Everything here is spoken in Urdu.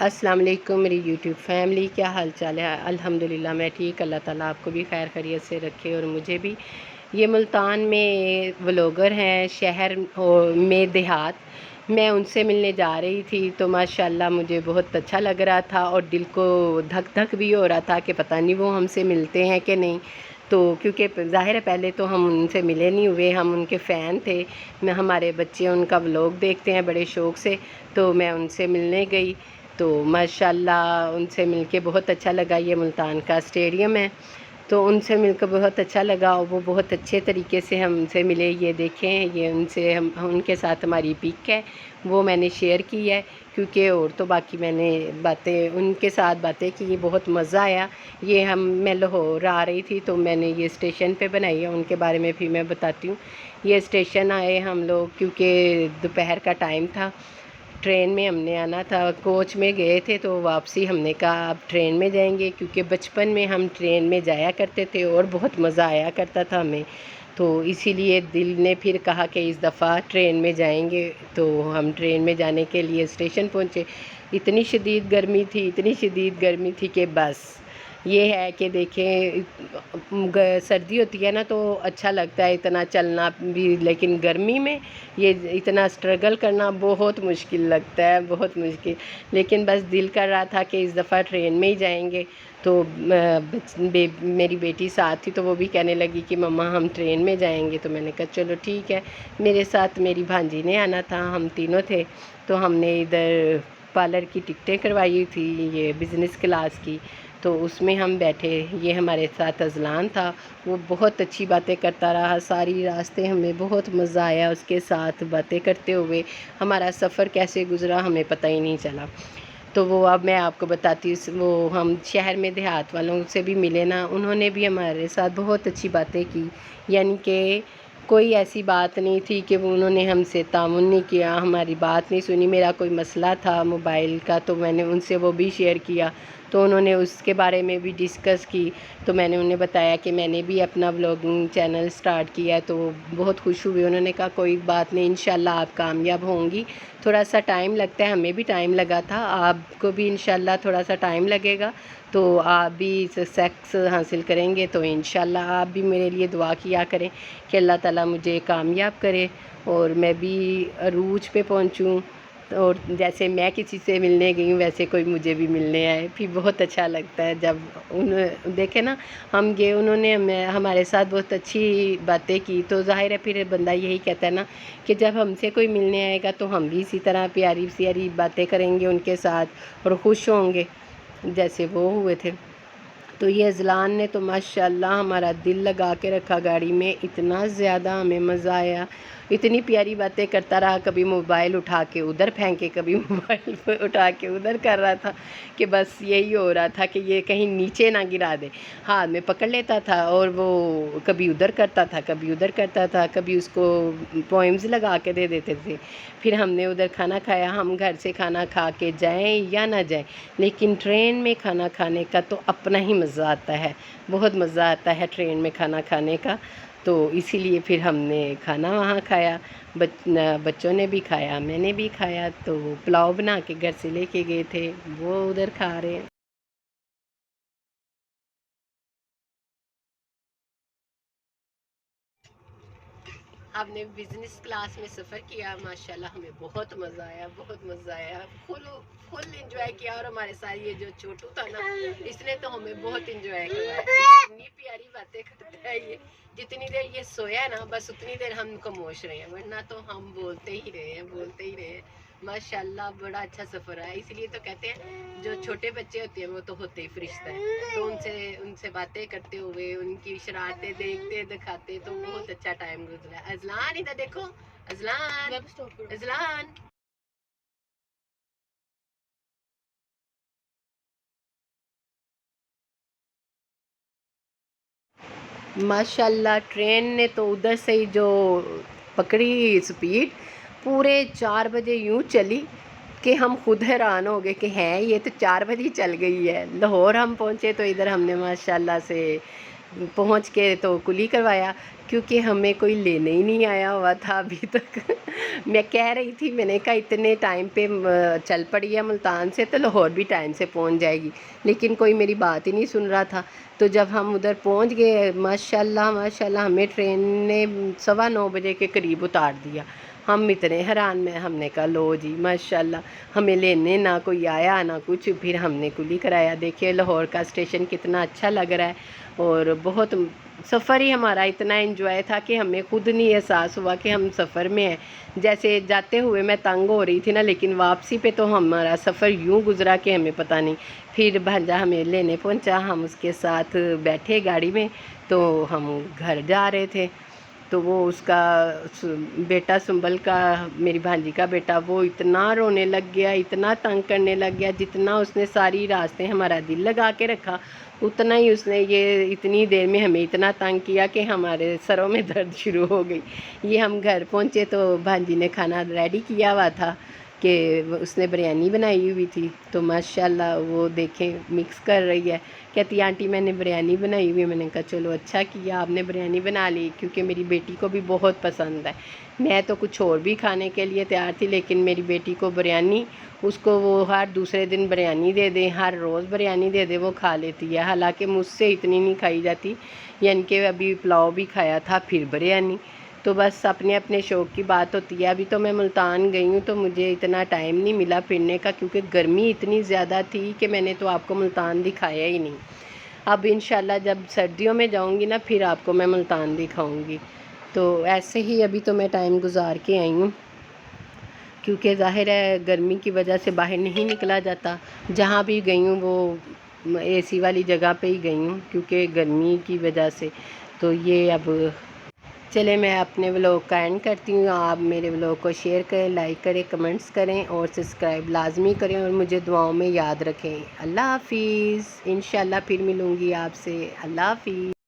السلام علیکم میری یوٹیوب فیملی، کیا حال چال ہے؟ الحمدللہ میں ٹھیک، اللہ تعالیٰ آپ کو بھی خیر خیریت سے رکھے اور مجھے بھی۔ یہ ملتان میں ولاگر ہیں، شہر میں دیہات، میں ان سے ملنے جا رہی تھی تو ماشاءاللہ مجھے بہت اچھا لگ رہا تھا اور دل کو دھک دھک بھی ہو رہا تھا کہ پتہ نہیں وہ ہم سے ملتے ہیں کہ نہیں۔ تو کیونکہ ظاہر ہے پہلے تو ہم ان سے ملے نہیں ہوئے، ہم ان کے فین تھے، ہمارے بچے ان کا ولاگ دیکھتے ہیں بڑے شوق سے، تو میں ان سے ملنے گئی تو ماشاءاللہ ان سے مل کے بہت اچھا لگا۔ یہ ملتان کا اسٹیڈیم ہے تو ان سے مل کر بہت اچھا لگا اور وہ بہت اچھے طریقے سے ہم سے ملے۔ یہ دیکھیں، یہ ان کے ساتھ ہماری پک ہے، وہ میں نے شیئر کی ہے کیونکہ اور تو باقی میں نے ان کے ساتھ باتیں کی، بہت مزہ آیا۔ میں لاہور آ رہی تھی تو میں نے یہ اسٹیشن پہ بنائی ہے، ان کے بارے میں بھی میں بتاتی ہوں۔ یہ اسٹیشن آئے ہم لوگ کیونکہ دوپہر کا ٹائم تھا، ٹرین میں ہم نے آنا تھا، کوچ میں گئے تھے تو واپسی ہم نے کہا اب ٹرین میں جائیں گے کیونکہ بچپن میں ہم ٹرین میں جایا کرتے تھے اور بہت مزہ آیا کرتا تھا ہمیں، تو اسی لیے دل نے پھر کہا کہ اس دفعہ ٹرین میں جائیں گے۔ تو ہم ٹرین میں جانے کے لیے اسٹیشن پہنچے، اتنی شدید گرمی تھی کہ بس یہ ہے کہ دیکھیں سردی ہوتی ہے نا تو اچھا لگتا ہے اتنا چلنا بھی، لیکن گرمی میں یہ اتنا اسٹرگل کرنا بہت مشکل لگتا ہے، بہت مشکل۔ لیکن بس دل کر رہا تھا کہ اس دفعہ ٹرین میں ہی جائیں گے تو میری بیٹی ساتھ تھی تو وہ بھی کہنے لگی کہ مما ہم ٹرین میں جائیں گے، تو میں نے کہا چلو ٹھیک ہے۔ میرے ساتھ میری بھانجی نے آنا تھا، ہم تینوں تھے، تو ہم نے ادھر پارلر کی ٹکٹیں کروائی تھی، یہ بزنس کلاس کی، تو اس میں ہم بیٹھے۔ یہ ہمارے ساتھ اذلان تھا، وہ بہت اچھی باتیں کرتا رہا ساری راستے، ہمیں بہت مزہ آیا اس کے ساتھ باتیں کرتے ہوئے۔ ہمارا سفر کیسے گزرا ہمیں پتہ ہی نہیں چلا۔ تو وہ اب میں آپ کو بتاتی ہوں، وہ ہم شہر میں دیہات والوں سے بھی ملے نا، انہوں نے بھی ہمارے ساتھ بہت اچھی باتیں کی، یعنی کہ کوئی ایسی بات نہیں تھی کہ انہوں نے ہم سے تعاون نہیں کیا، ہماری بات نہیں سنی۔ میرا کوئی مسئلہ تھا موبائل کا تو میں نے ان سے وہ بھی شیئر کیا، تو انہوں نے اس کے بارے میں بھی ڈسکس کی، تو میں نے انہیں بتایا کہ میں نے بھی اپنا ولاگنگ چینل سٹارٹ کیا ہے، تو وہ بہت خوش ہوئے۔ انہوں نے کہا کوئی بات نہیں، انشاءاللہ آپ کامیاب ہوں گی، تھوڑا سا ٹائم لگتا ہے، ہمیں بھی ٹائم لگا تھا، آپ کو بھی انشاءاللہ تھوڑا سا ٹائم لگے گا، تو آپ بھی سکسیس حاصل کریں گے، تو انشاءاللہ آپ بھی میرے لیے دعا کیا کریں کہ اللہ تعالیٰ مجھے کامیاب کرے اور میں بھی عروج پہ پہنچوں، اور جیسے میں کسی سے ملنے گئی ہوں ویسے کوئی مجھے بھی ملنے آئے، پھر بہت اچھا لگتا ہے جب دیکھیں نا ہم گئے، انہوں نے ہمارے ساتھ بہت اچھی باتیں کی، تو ظاہر ہے پھر بندہ یہی کہتا ہے نا کہ جب ہم سے کوئی ملنے آئے گا تو ہم بھی اسی طرح پیاری پیاری باتیں کریں گے ان کے ساتھ اور خوش ہوں گے جیسے وہ ہوئے تھے۔ تو یہ اذلان نے تو ماشاءاللہ ہمارا دل لگا کے رکھا گاڑی میں، اتنا زیادہ ہمیں مزہ آیا، اتنی پیاری باتیں کرتا رہا، کبھی موبائل اٹھا کے ادھر پھینکے، کبھی موبائل اٹھا کے ادھر کر رہا تھا کہ بس یہی ہو رہا تھا کہ یہ کہیں نیچے نہ گرا دے، ہاتھ میں پکڑ لیتا تھا اور وہ کبھی ادھر کرتا تھا کبھی ادھر کرتا تھا، کبھی اس کو پوئمز لگا کے دے دیتے تھے۔ پھر ہم نے ادھر کھانا کھایا، ہم گھر سے کھانا کھا کے جائیں یا نہ جائیں لیکن ٹرین میں کھانا کھانے کا تو اپنا ہی مزہ آتا ہے، بہت مزہ آتا ہے ٹرین میں کھانا کھانے کا، تو اسی لیے پھر ہم نے کھانا وہاں کھایا، بچوں نے بھی کھایا، میں نے بھی کھایا، تو پلاؤ بنا کے گھر سے لے کے گئے تھے، وہ ادھر کھا رہے ہیں۔ ہم نے بزنس کلاس میں سفر کیا، ماشاءاللہ ہمیں بہت مزہ آیا، بہت مزہ آیا، فل انجوائے کیا، اور ہمارے ساتھ یہ جو چھوٹو تھا نا اس نے تو ہمیں بہت انجوائے کیا، اتنی پیاری باتیں کرتا ہے یہ، جتنی دیر یہ سویا ہے نا بس اتنی دیر ہم خاموش رہے ہیں، ورنہ تو ہم بولتے ہی رہے ہیں۔ ماشاءاللہ بڑا اچھا سفر ہے، اس لیے تو کہتے ہیں جو چھوٹے بچے ہوتے ہیں وہ تو ہوتے ہی فرشتہ ہیں، تو ان سے باتیں کرتے ہوئے ان کی شرارتیں دیکھتے دکھاتے تو بہت اچھا ٹائم گزرا۔ اذلان ادھر دیکھو، اذلان اذلان ماشاءاللہ ٹرین نے تو ادھر سے ہی جو پکڑی سپیڈ، پورے 4 بجے یوں چلی کہ ہم خود حیران ہو گئے کہ ہیں یہ تو 4 بجے چل گئی ہے۔ لاہور ہم پہنچے تو ادھر ہم نے ماشاءاللہ سے پہنچ کے تو کلی کروایا، کیونکہ ہمیں کوئی لینے ہی نہیں آیا ہوا تھا ابھی تک۔ میں کہہ رہی تھی، میں نے کہا اتنے ٹائم پہ چل پڑی ہے ملتان سے تو لاہور بھی ٹائم سے پہنچ جائے گی، لیکن کوئی میری بات ہی نہیں سن رہا تھا۔ تو جب ہم ادھر پہنچ گئے، ماشاءاللہ ہمیں ٹرین نے 9:15 بجے کے قریب اتار دیا۔ ہم اتنے حیران میں، ہم نے کہا لو جی ماشاءاللہ، ہمیں لینے نہ کوئی آیا نہ کچھ، پھر ہم نے کلی کرایا۔ دیکھیے لاہور کا اسٹیشن کتنا اچھا لگ رہا ہے، اور بہت سفر ہی ہمارا اتنا انجوائے تھا کہ ہمیں خود نہیں احساس ہوا کہ ہم سفر میں ہیں۔ جیسے جاتے ہوئے میں تنگ ہو رہی تھی نا، لیکن واپسی پہ تو ہمارا سفر یوں گزرا کہ ہمیں پتہ نہیں۔ پھر بھانجا ہمیں لینے پہنچا، ہم اس کے ساتھ بیٹھے گاڑی میں، تو ہم گھر جا رہے تھے۔ تو وہ اس کا بیٹا سنبل کا، میری بھانجی کا بیٹا، وہ اتنا رونے لگ گیا، اتنا تنگ کرنے لگ گیا، جتنا اس نے ساری راستے ہمارا دل لگا کے رکھا، اتنا ہی اس نے یہ اتنی دیر میں ہمیں اتنا تنگ کیا کہ ہمارے سروں میں درد شروع ہو گئی۔ یہ ہم گھر پہنچے تو بھانجی نے کھانا ریڈی کیا ہوا تھا کہ اس نے بریانی بنائی ہوئی تھی، تو ماشاءاللہ وہ دیکھیں مکس کر رہی ہے، کہتی آنٹی میں نے بریانی بنائی ہوئی ہے۔ میں نے کہا چلو اچھا کیا آپ نے بریانی بنا لی، کیونکہ میری بیٹی کو بھی بہت پسند ہے۔ میں تو کچھ اور بھی کھانے کے لیے تیار تھی، لیکن میری بیٹی کو بریانی، اس کو وہ ہر دوسرے دن بریانی دے دیں، ہر روز بریانی دے دے، وہ کھا لیتی ہے، حالانکہ مجھ سے اتنی نہیں کھائی جاتی، یعنی کہ ابھی پلاؤ بھی کھایا تھا پھر بریانی۔ تو بس اپنے اپنے شوق کی بات ہوتی ہے۔ ابھی تو میں ملتان گئی ہوں تو مجھے اتنا ٹائم نہیں ملا پھرنے کا، کیونکہ گرمی اتنی زیادہ تھی کہ میں نے تو آپ کو ملتان دکھایا ہی نہیں۔ اب انشاءاللہ جب سردیوں میں جاؤں گی نا، پھر آپ کو میں ملتان دکھاؤں گی۔ تو ایسے ہی ابھی تو میں ٹائم گزار کے آئی ہوں، کیونکہ ظاہر ہے گرمی کی وجہ سے باہر نہیں نکلا جاتا۔ جہاں بھی گئی ہوں وہ اے سی والی جگہ پہ ہی گئی ہوں، کیونکہ گرمی کی وجہ سے۔ تو یہ اب چلے میں اپنے ولاگ کا اینڈ کرتی ہوں۔ آپ میرے ولاگ کو شیئر کریں، لائک کریں، کمنٹس کریں اور سبسکرائب لازمی کریں، اور مجھے دعاؤں میں یاد رکھیں۔ اللہ حافظ، انشاءاللہ پھر ملوں گی آپ سے۔ اللہ حافظ۔